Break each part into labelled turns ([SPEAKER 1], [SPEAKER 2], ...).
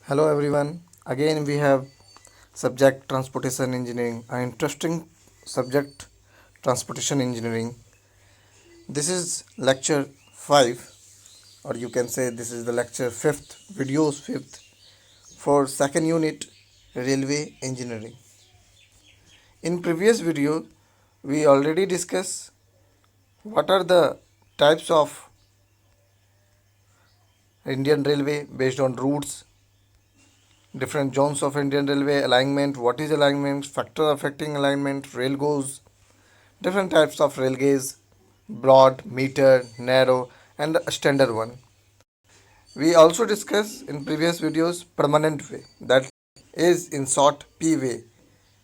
[SPEAKER 1] Hello everyone. Again we have subject transportation engineering, an interesting subject transportation engineering. This is lecture 5, or you can say this is the lecture 5th, videos 5th for second unit railway engineering. In previous video we already discussed what are the types of Indian railway based on routes, different zones of Indian railway, alignment, what is alignment, factor affecting alignment, rail goes, different types of rail gauge, broad, meter, narrow, and a standard one. We also discussed in previous videos permanent way, that is in short P way,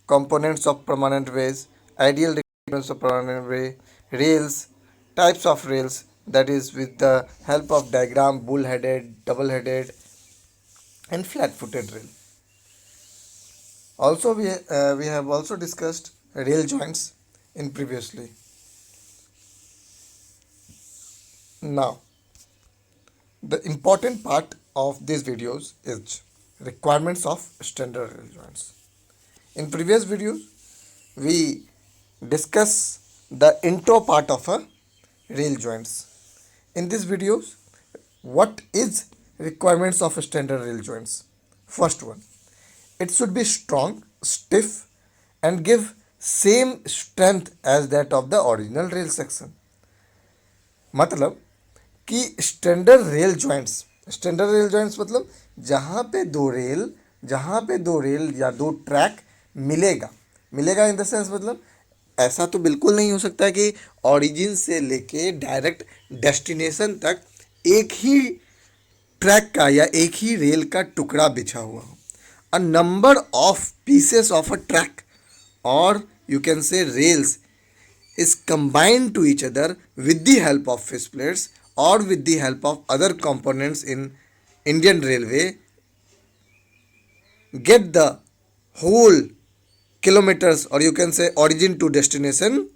[SPEAKER 1] components of permanent ways, ideal requirements of permanent way, rails, types of rails, that is with the help of diagram, bull headed, double headed, and flat footed rail. Also, we have also discussed rail joints in previously. Now, the important part of these videos is requirements of standard rail joints. In previous videos, we discuss the intro part of a rail joints. In these videos, what is requirements of a standard rail joints? First one, it should be strong, stiff, and give same strength as that of the original rail section. मतलब कि standard rail joints मतलब जहाँ पे दो rail या दो track मिलेगा मिलेगा इन द सेंस मतलब ऐसा तो बिल्कुल नहीं हो सकता कि ओरिजिन से लेके डायरेक्ट डेस्टिनेशन तक एक ही ट्रैक का या एक ही रेल का टुकड़ा बिछा हुआ हो. A number of pieces of a track और you can say rails is combined to each other with the help of fish plates or with the help of other components in Indian Railway get the whole kilometers, or you can say origin to destination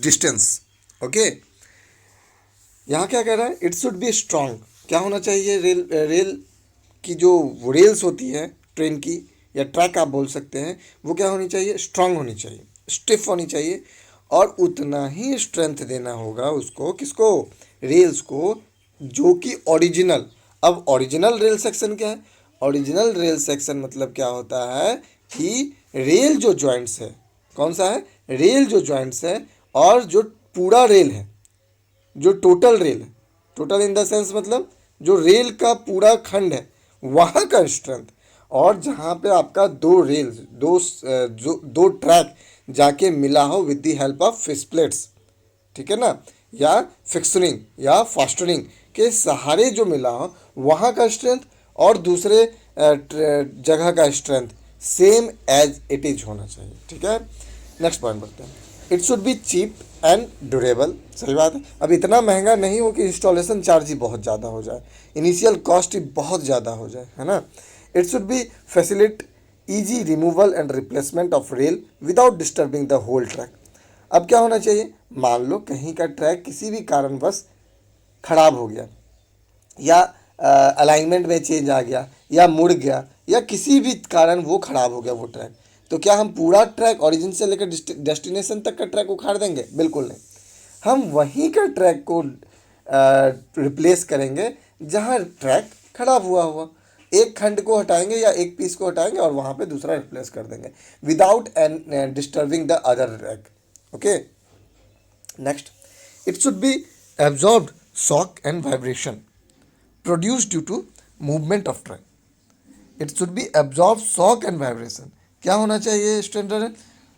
[SPEAKER 1] distance. Okay, यहाँ क्या कह रहा है, it should B strong. क्या होना चाहिए, rail की जो रेल्स होती है ट्रेन की या ट्रैक आप बोल सकते हैं, वो क्या होनी चाहिए, स्ट्रांग होनी चाहिए, स्टिफ होनी चाहिए. और उतना ही स्ट्रेंथ देना होगा उसको, किसको, रेल्स को, जो कि ओरिजिनल. अब ओरिजिनल रेल सेक्शन क्या है, ओरिजिनल रेल सेक्शन मतलब क्या होता है कि रेल जो जॉइंट्स है, कौन सा है, रेल जो जॉइंट्स है और जो पूरा रेल है, जो टोटल रेल है, टोटल इन द सेंस मतलब जो रेल का पूरा खंड है वहाँ का स्ट्रेंथ. और जहाँ पे आपका दो रेल दो ट्रैक जाके मिला हो with the help of fish plates, ठीक है ना, या फिक्सरिंग या फास्टरिंग के सहारे जो मिला हो वहाँ का स्ट्रेंथ और दूसरे जगह का strength same as it is होना चाहिए. ठीक है, नेक्स्ट पॉइंट बढ़ते हैं. It should be cheap and durable. सही बात है. अब इतना महंगा नहीं हो कि इंस्टॉलेशन चार्ज ही बहुत ज़्यादा हो जाए, इनिशियल कॉस्ट ही बहुत ज़्यादा हो जाए, है ना. It should be facilitate easy removal and replacement of rail without disturbing the whole track. अब क्या होना चाहिए, मान लो कहीं का ट्रैक किसी भी कारणवश खराब हो गया या अलाइनमेंट में चेंज आ गया या मुड़ गया या किसी भी कारण वो खराब हो गया वो ट्रैक, तो क्या हम पूरा ट्रैक ओरिजिन से लेकर डेस्टिनेशन तक का ट्रैक उखाड़ देंगे, बिल्कुल नहीं. हम वहीं का ट्रैक को रिप्लेस करेंगे जहाँ ट्रैक खराब हुआ हुआ, एक खंड को हटाएंगे या एक पीस को हटाएंगे और वहाँ पे दूसरा रिप्लेस कर देंगे without an disturbing the other track. Okay, next, it should B absorbed shock and vibration produced due to movement of train. It should be absorb shock and vibration. क्या होना चाहिए स्टैंडर्ड,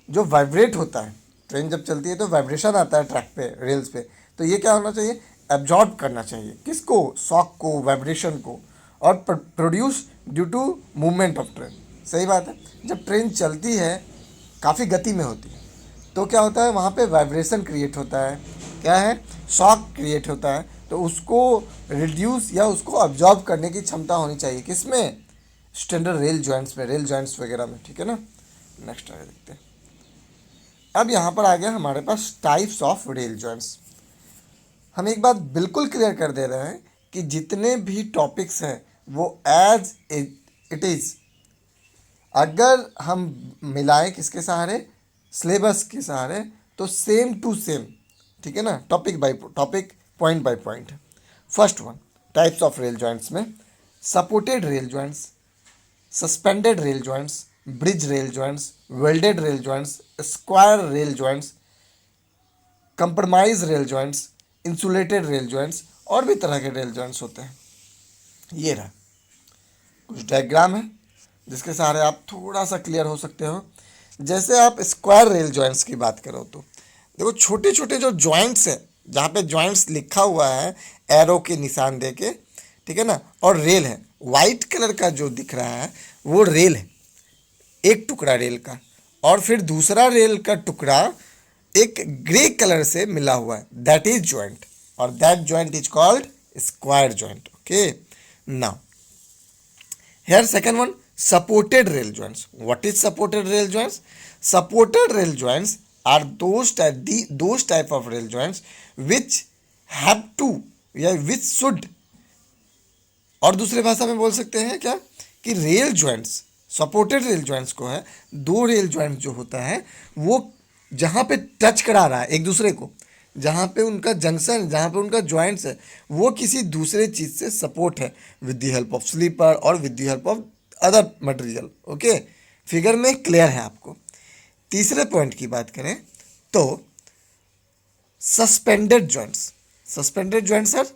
[SPEAKER 1] जो वाइब्रेट होता है, train जब चलती है तो वाइब्रेशन आता है ट्रैक पे, रेल्स पे, तो ये क्या होना चाहिए, एब्जॉर्ब करना चाहिए, किसको, शॉक को, वाइब्रेशन को, और produce due to movement of train. सही बात है. जब ट्रेन चलती है काफ़ी गति में होती है तो क्या होता है, वहाँ पे वाइब्रेशन क्रिएट होता है, क्या है, शॉक क्रिएट होता है, तो उसको रिड्यूस या उसको अब्जॉर्ब करने की क्षमता होनी चाहिए, किसमें, स्टैंडर्ड रेल जॉइंट्स में, रेल जॉइंट्स वगैरह में. ठीक है ना, नेक्स्ट आगे देखते हैं. अब यहाँ पर आ गया हमारे पास टाइप्स ऑफ रेल जॉइंट्स. हम एक बात बिल्कुल क्लियर कर दे रहे हैं कि जितने भी टॉपिक्स हैं वो एज इट इज, अगर हम मिलाएं किसके सहारे, सिलेबस के सहारे, तो सेम टू सेम, ठीक है ना, topic by topic, point by point. First one, types of rail joints में supported rail joints, suspended rail joints, bridge rail joints, welded rail joints, square rail joints, compromise rail joints, insulated rail joints, और भी तरह के rail joints होते हैं। ये रहा कुछ डायग्राम है जिसके सहारे आप थोड़ा सा क्लियर हो सकते हो। जैसे आप स्क्वायर रेल जॉइंट्स की बात करो तो देखो, छोटे छोटे जो जॉइंट्स हैं, जहाँ पे जॉइंट्स लिखा हुआ है एरो के निशान दे के, ठीक है ना, और रेल है, वाइट कलर का जो दिख रहा है वो रेल है, एक टुकड़ा रेल का, और फिर दूसरा रेल का टुकड़ा एक ग्रे कलर से मिला हुआ है, दैट इज जॉइंट, और that joint is called square joint. Okay, now here second one, supported rail joints. What is supported rail joints? Supported rail joints are those type of rail joints which have to, या which should, और दूसरे भाषा में बोल सकते हैं क्या कि rail joints, supported rail joints को है, दो रेल जॉइंट जो होता है वो जहाँ पे टच करा रहा है एक दूसरे को, जहाँ पे उनका जंक्शन, जहाँ पे उनका जॉइंट्स है, वो किसी दूसरे चीज़ से सपोर्ट है with the help of sleeper और with the help of other material. Okay, figure में क्लियर है आपको। तीसरे पॉइंट की बात करें तो suspended joints, suspended joints sir,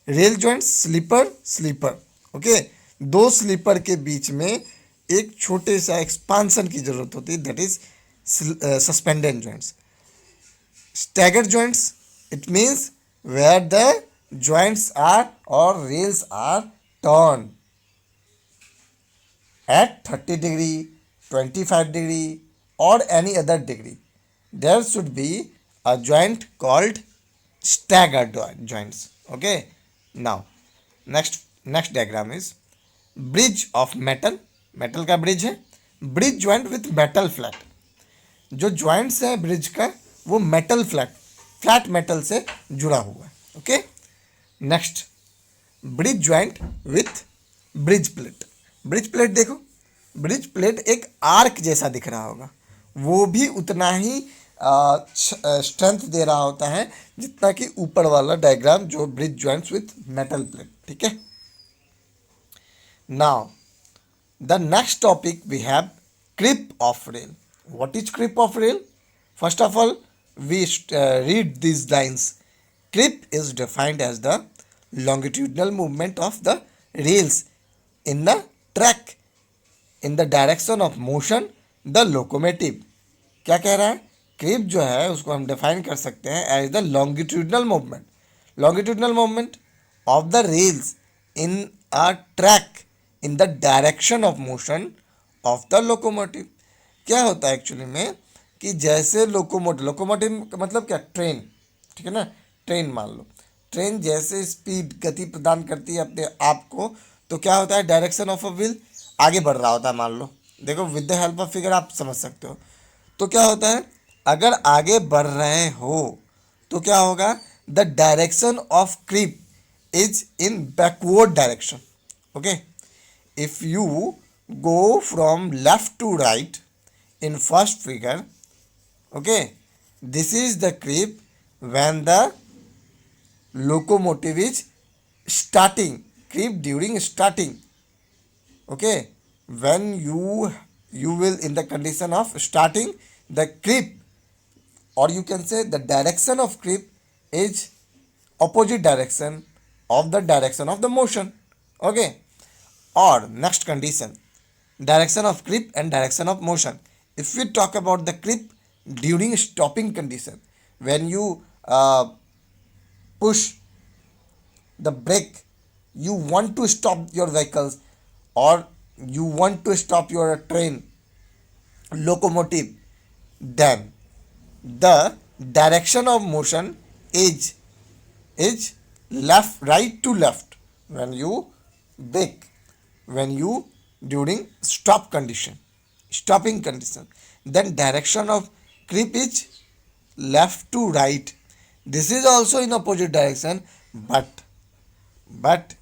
[SPEAKER 1] rail joints, sleeper sleeper, okay, दो स्लीपर के बीच में एक छोटे सा एक्सपांसन की जरूरत होती है, that is suspended joints. staggered joints, it means where the joints are or rails are turned at 30 degree, 25 degree or any other degree. There should be a joint called staggered joints. Okay, now next diagram is bridge of metal, metal का bridge है, bridge joint with metal flat, जो joints है bridge का वो metal flat metal से जुड़ा हुआ है। Okay, next bridge joint with bridge plate. Bridge plate देखो, ब्रिज प्लेट एक आर्क जैसा दिख रहा होगा, वो भी उतना ही स्ट्रेंथ दे रहा होता है जितना कि ऊपर वाला डायग्राम जो bridge joints with metal plate. ठीक है, now the next topic we have creep of rail. What is creep of rail? First of all, we read these lines. Creep is defined as the longitudinal movement of the rails in the track in the direction of motion the locomotive. क्या कह रहा है? क्रिप जो है उसको हम define कर सकते हैं as the longitudinal movement, longitudinal movement of the rails in a track in the direction of motion of the locomotive. क्या होता है एक्चुअली में कि जैसे लोकोमोटिव का मतलब क्या, ट्रेन, ठीक है ना, ट्रेन मान लो, ट्रेन जैसे स्पीड गति प्रदान करती है अपने आप को, तो क्या होता है, डायरेक्शन ऑफ अ व्हील आगे बढ़ रहा होता है, मान लो, देखो with the help of figure आप समझ सकते हो। तो क्या होता है, अगर आगे बढ़ रहे हो तो क्या होगा, the direction of creep is in backward direction. Okay, if you go from left to right in first figure, okay, this is the creep when the locomotive is starting, creep during starting. Okay, when you will in the condition of starting, the creep, or you can say the direction of creep is opposite direction of the direction of the motion. Okay, or next condition, direction of creep and direction of motion. If we talk about the creep during stopping condition, when you push the brake, you want to stop your vehicles or you want to stop your train, locomotive, then the direction of motion is left, right to left when you brake, when you during stopping condition, then direction of creep is left to right. This is also in opposite direction, but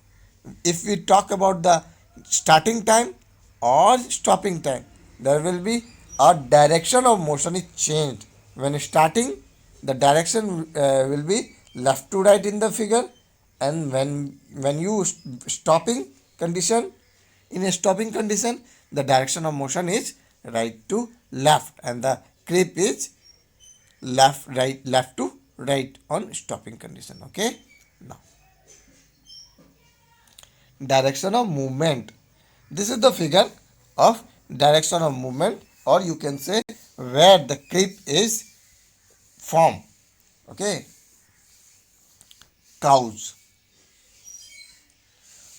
[SPEAKER 1] if we talk about the starting time or stopping time, there will be a direction of motion is changed. When starting, the direction will be left to right in the figure, and when you stopping condition, in a stopping condition, the direction of motion is right to left, and the creep is left to right on stopping condition. Okay, now direction of movement. This is the figure of direction of movement, or you can say where the creep is formed. Okay, cows.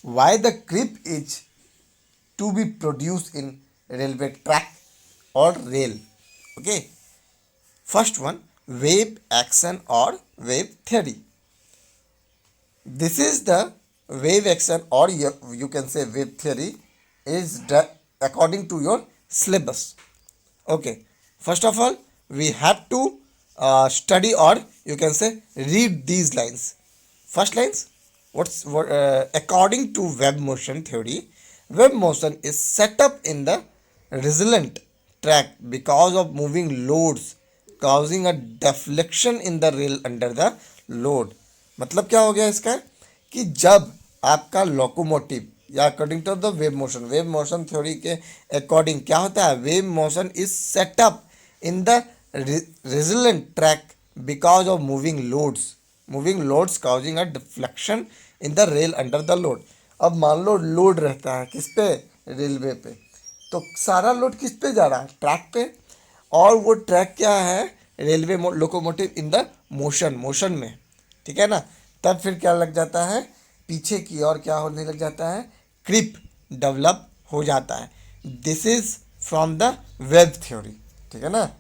[SPEAKER 1] Why the creep is to be produced in railway track or rail? Okay, first one, wave action or wave theory. This is the wave action, or you can say wave theory, is according to your syllabus. Okay, first of all, we have to study, or you can say read these lines. First lines, according to wave motion theory, wave motion is set up in the resonant track because of moving loads causing a deflection in the rail under the load. मतलब क्या हो गया इसका, कि जब आपका locomotive, या according to the wave motion theory के अकॉर्डिंग क्या होता है, wave motion is set up in the resilient track because of moving loads causing a deflection in the rail under the load. अब मान लो लोड रहता है किस पे, रेलवे पे, तो सारा लोड किस पे जा रहा है, ट्रैक पे, और वो ट्रैक क्या है, railway locomotive in the motion में. ठीक है ना, तब फिर क्या लग जाता है, पीछे की ओर क्या होने लग जाता है, क्रिप डेवलप हो जाता है. This is from the wave theory. ठीक है ना.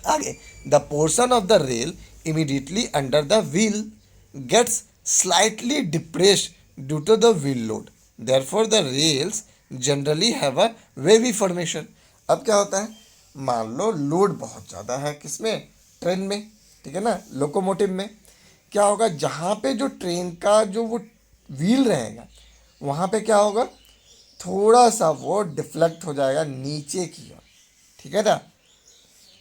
[SPEAKER 1] आगे, the portion of the rail immediately under the wheel gets slightly depressed due to the wheel load, therefore the rails generally have a wavy formation. अब क्या होता है, मान लो load बहुत ज़्यादा है किसमें, ट्रेन में. ठीक है ना, लोकोमोटिव में क्या होगा, जहाँ पे जो ट्रेन का जो वो व्हील रहेगा, वहाँ पे क्या होगा, थोड़ा सा वो डिफ्लेक्ट हो जाएगा नीचे की ओर. ठीक है ना.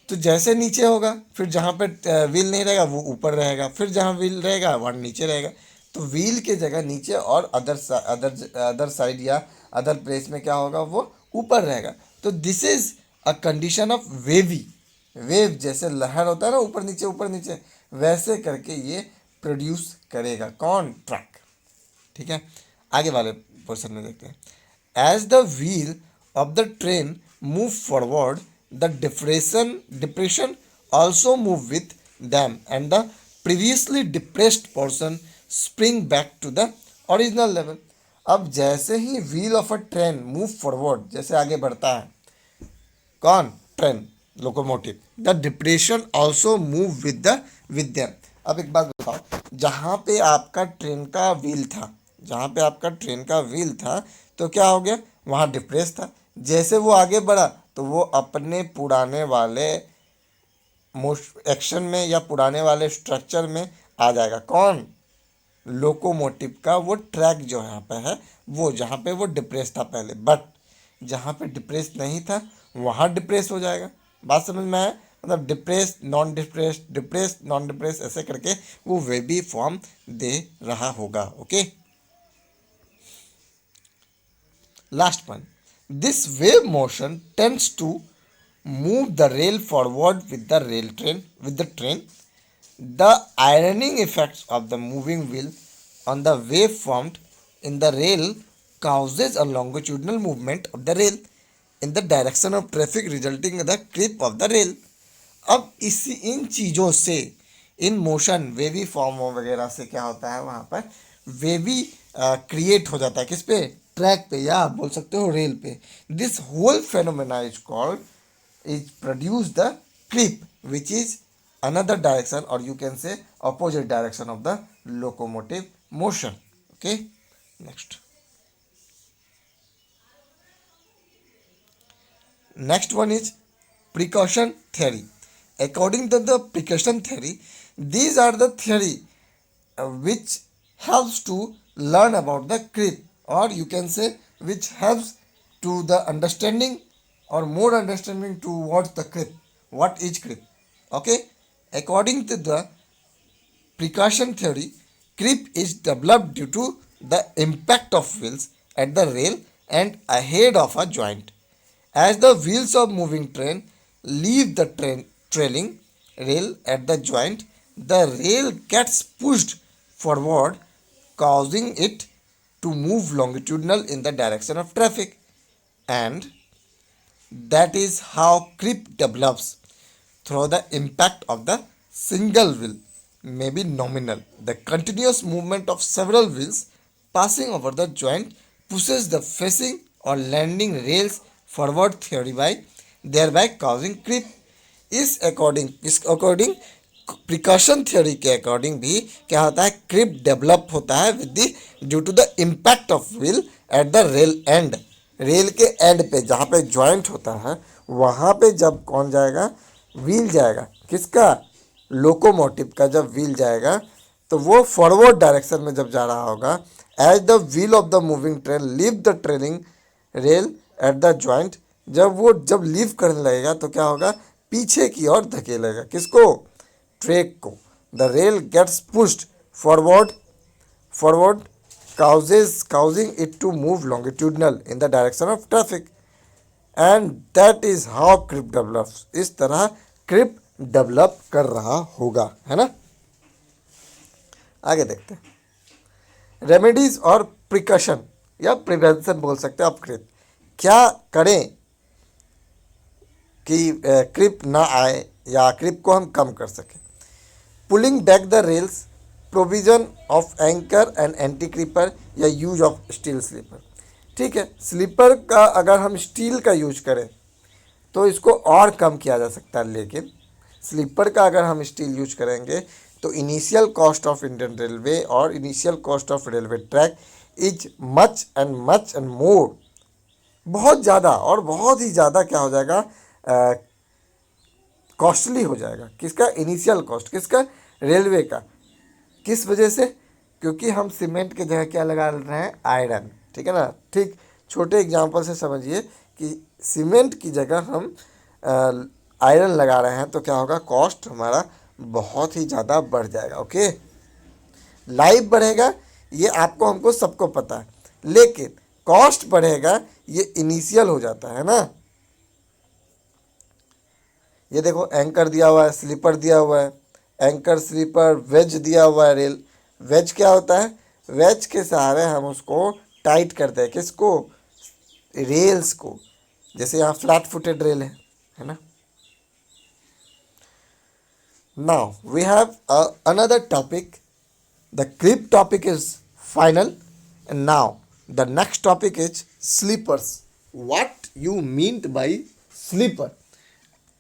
[SPEAKER 1] तो जैसे नीचे होगा, फिर जहाँ पे व्हील नहीं रहेगा वो ऊपर रहेगा, फिर जहाँ व्हील रहेगा वहाँ नीचे रहेगा. तो व्हील के जगह नीचे, और अदर साइड या अदर प्लेस में क्या होगा, वो ऊपर रहेगा. तो this is a condition of wave जैसे लहर होता है ना, ऊपर नीचे, वैसे करके ये प्रोड्यूस करेगा कौन, ट्रैक. ठीक है, आगे वाले पोर्शन में देखते हैं. As the wheel of the train move forward, the depression also move with them, and the previously depressed portion spring back to the original level. अब जैसे ही wheel of a train move forward, जैसे आगे बढ़ता है कौन, train, locomotive, the depression also move with them. अब एक बात बताओ, जहाँ पे आपका ट्रेन का व्हील था, तो क्या हो गया, वहाँ डिप्रेस था. जैसे वो आगे बढ़ा तो वो अपने पुराने वाले एक्शन में या पुराने वाले स्ट्रक्चर में आ जाएगा. कौन, लोकोमोटिव का वो ट्रैक जो यहाँ पे है, वो जहाँ पे वो डिप्रेस था पहले, बट जहाँ पे डिप्रेस नहीं था वहाँ डिप्रेस हो जाएगा. बात समझ में आया, मतलब डिप्रेस नॉन डिप्रेस ऐसे करके वो वेवी फॉर्म दे रहा होगा. Okay, last one, this wave motion tends to move the rail forward with the train. The ironing effects of the moving wheel on the wave formed in the rail causes a longitudinal movement of the rail in the direction of traffic, resulting in the creep of the rail. अब इन चीज़ों से, in motion wavy form वगैरह से क्या होता है, वहाँ पर वेवी क्रिएट हो जाता है किस पे, ट्रैक पे, या आप बोल सकते हो रेल पे. This whole phenomena is called is produce the creep, which is another direction, or you can say opposite direction of the locomotive motion. Okay, next one is precaution theory. According to the precaution theory, these are the theory which helps to learn about the creep, or you can say which helps to the understanding or more understanding towards the creep. What is creep? Okay, according to the precaution theory, creep is developed due to the impact of wheels at the rail and ahead of a joint. As the wheels of moving train leave the trailing rail at the joint, the rail gets pushed forward, causing it to move longitudinal in the direction of traffic. And that is how creep develops through the impact of the single wheel, may be nominal. The continuous movement of several wheels passing over the joint pushes the facing or landing rails forward theory by thereby causing creep. इस according precaution theory के according भी क्या होता है, creep develop होता है with the due to the impact of wheel at the rail end, rail के end पे जहाँ पे जॉइंट होता है वहाँ पे जब कौन जाएगा, व्हील जाएगा, किसका, लोकोमोटिव का जब व्हील जाएगा तो वो फॉरवर्ड डायरेक्शन में जब जा रहा होगा, as the wheel of the moving train leave the training rail at the joint, जब लीव करने लगेगा तो क्या होगा, पीछे की ओर धकेलेगा, किसको, ट्रैक को. The rail gets pushed forward causing it to move longitudinal in the direction of traffic, and that is how creep develops. इस तरह creep डेवलप कर रहा होगा, है ना. आगे देखते हैं रेमेडीज और प्रिकॉशन या प्रिवेंशन बोल सकते हैं आप क्रिप. क्या करें कि क्रिप ना आए या क्रिप को हम कम कर सकें. Pulling back the rails, provision of anchor and anti creeper या यूज ऑफ स्टील स्लीपर. ठीक है, स्लीपर का अगर हम स्टील का यूज करें तो इसको और कम किया जा सकता है, लेकिन स्लीपर का अगर हम स्टील यूज करेंगे तो initial cost of Indian railway और initial cost of railway track is much and more, बहुत ज़्यादा और बहुत ही ज़्यादा क्या हो जाएगा, कॉस्टली हो जाएगा. किसका, इनिशियल कॉस्ट किसका, रेलवे का. किस वजह से, क्योंकि हम सीमेंट के जगह क्या लगा रहे हैं, आयरन. ठीक है ना. ठीक छोटे एग्जांपल से समझिए कि सीमेंट की जगह हम आयरन लगा रहे हैं तो क्या होगा, कॉस्ट हमारा बहुत ही ज़्यादा बढ़ जाएगा. ओके, लाइफ बढ़ेगा ये आपको हमको सबको पता है, लेकिन कॉस्ट बढ़ेगा ये इनिशियल हो जाता है ना. ये देखो एंकर दिया हुआ है, स्लीपर दिया हुआ है, एंकर स्लीपर वेज दिया हुआ है. रेल वेज क्या होता है, वेज के सहारे हम उसको टाइट करते हैं, किसको, रेल्स को. जैसे यहाँ फ्लैट फुटेड रेल है ना. Now we have another topic. The creep topic is final and now the next topic is sleepers. What you mean by sleeper,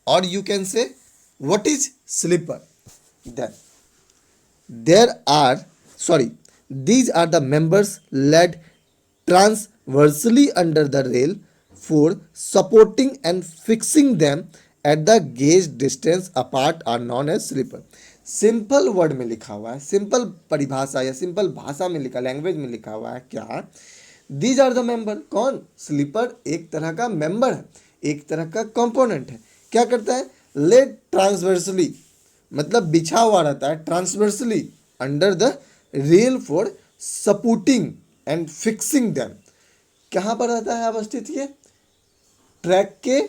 [SPEAKER 1] or you can say what is sleeper. Then these are the members laid transversely under the rail for supporting and fixing them at the gauge distance apart are known as sleeper. Simple word में लिखा हुआ है, simple परिभाषा या simple भाषा में लिखा, language में लिखा हुआ है क्या, दीज आर द मेंबर. कौन, स्लीपर एक तरह का मेंबर है, एक तरह का कंपोनेंट है. क्या करता है, लेड ट्रांसवर्सली मतलब बिछा हुआ रहता है, transversely under the rail for supporting and fixing them. कहाँ पर रहता है अवस्थित, ये ट्रैक के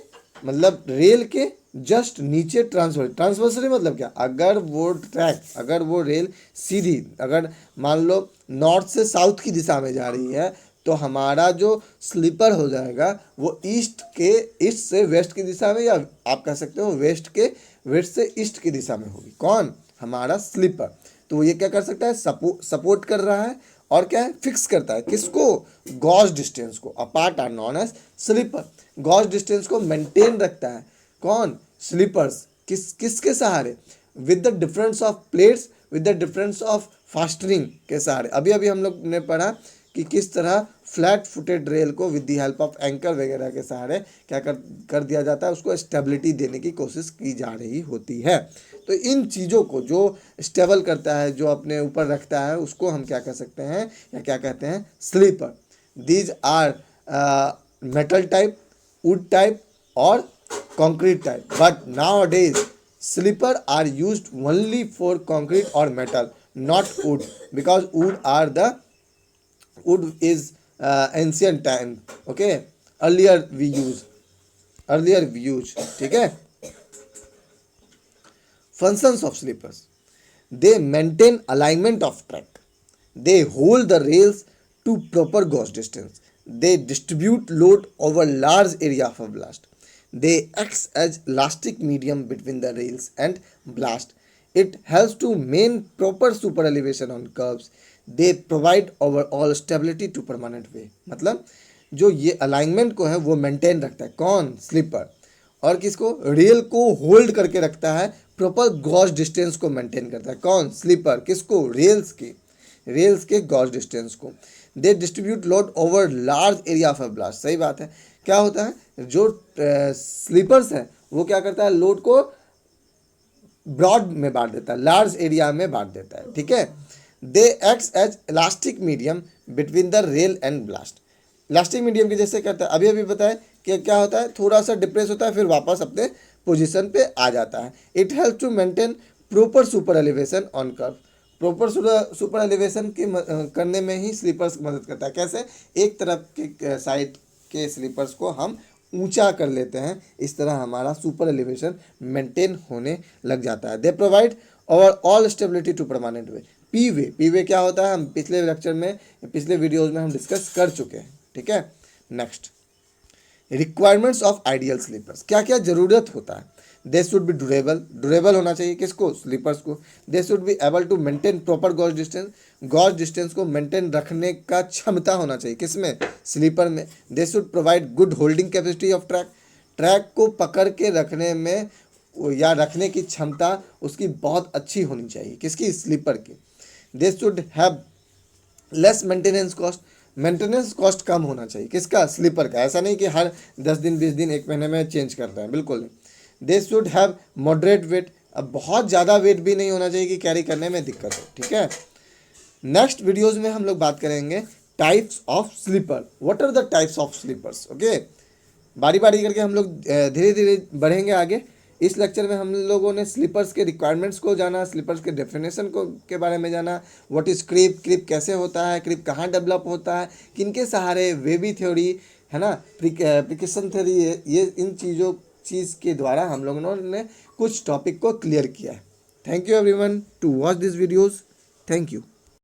[SPEAKER 1] मतलब रेल के जस्ट नीचे. ट्रांसवर्सली मतलब क्या, अगर वो ट्रैक, अगर वो रेल सीधी, अगर मान लो नॉर्थ से साउथ की दिशा में जा रही है तो हमारा जो स्लीपर हो जाएगा वो ईस्ट से वेस्ट की दिशा में, या आप कह सकते हो वेस्ट से ईस्ट की दिशा में होगी. कौन, हमारा स्लीपर. तो ये क्या कर सकता है, सपोर्ट कर रहा है और क्या है, फिक्स करता है, किसको, गॉज डिस्टेंस को. Apart are known as sleeper. Gauge distance को मेंटेन रखता है कौन, स्लीपर्स. किसके सहारे, with the difference of plates, with the difference of fastening के सहारे. अभी हम लोग ने पढ़ा कि किस तरह फ्लैट फुटेड रेल को with the help of anchor वगैरह के सहारे क्या कर दिया जाता है, उसको स्टेबिलिटी देने की कोशिश की जा रही होती है। तो इन चीज़ों को जो स्टेबल करता है, जो अपने ऊपर रखता है, उसको हम क्या कह सकते हैं या क्या कहते हैं, sleeper. These are metal type, wood type और concrete type, but nowadays slipper are used only for concrete or metal, not wood, because wood is ancient time, okay, earlier we use, ठीक है। Functions of slippers: they maintain alignment of track, they hold the rails to proper gauge distance, they distribute load over large area of a blast, they act as elastic medium between the rails and blast, it helps to maintain proper super elevation on curves, they provide overall stability to permanent way। मतलब जो ये alignment को है वो maintain रखता है, कौन, sleeper, और किसको, रेल को होल्ड करके रखता है, प्रॉपर गॉज डिस्टेंस को मेंटेन करता है, कौन, स्लीपर, किसको, रेल्स के गॉज डिस्टेंस को। They distribute load over large area of a ballast, सही बात है। क्या होता है, जो स्लीपर्स है वो क्या करता है, लोड को ब्रॉड में बांट देता है, लार्ज एरिया में बांट देता है, ठीक है। They acts as elastic medium between the rail and ballast, elastic medium के जैसे करता है, अभी बताया कि क्या होता है, थोड़ा सा डिप्रेस होता है फिर वापस अपने पोजीशन पे आ जाता है। It help to maintain proper super elevation on curve, proper super elevation के करने में ही स्लीपर्स मदद करता है। कैसे, एक तरफ के साइड के स्लीपर्स को हम ऊंचा कर लेते हैं, इस तरह हमारा सुपर एलिवेशन मेंटेन होने लग जाता है। They provide overall stability to permanent way. P way क्या होता है, हम पिछले लेक्चर में, पिछले वीडियोज में हम डिस्कस कर चुके हैं, ठीक है। Next, requirements of ideal sleepers, क्या क्या ज़रूरत होता है। दे शुड बी ड्यूरेबल होना चाहिए, किसको, स्लीपर्स को। They should be able to maintain proper gauge distance को मेंटेन रखने का क्षमता होना चाहिए, किसमें, स्लीपर में। They should provide good holding capacity of track को पकड़ के रखने में या रखने की क्षमता उसकी बहुत अच्छी होनी चाहिए, किसकी, स्लीपर की। They should have less maintenance cost कम होना चाहिए, किसका, स्लीपर का। ऐसा नहीं कि हर 10 दिन 20 दिन 1 महीने में चेंज करता है, बिल्कुल नहीं। They should have moderate weight, अब बहुत ज़्यादा वेट भी नहीं होना चाहिए कि कैरी करने में दिक्कत हो, ठीक है। नेक्स्ट वीडियोज़ में हम लोग बात करेंगे types of sleeper, what are the types of sleepers, okay. बारी बारी करके हम लोग धीरे धीरे बढ़ेंगे आगे। इस लेक्चर में हम लोगों ने स्लीपर्स के रिक्वायरमेंट्स को जाना, स्लीपर्स के डेफिनेशन को के बारे में जाना, व्हाट इज़ क्रीप कैसे होता है, क्रीप कहाँ डेवलप होता है, किनके सहारे, वेबी थ्योरी है ना, प्रिकशन थ्योरी, ये इन चीज़ के द्वारा हम लोगों ने कुछ टॉपिक को क्लियर किया है। Thank you everyone to watch this videos, thank you.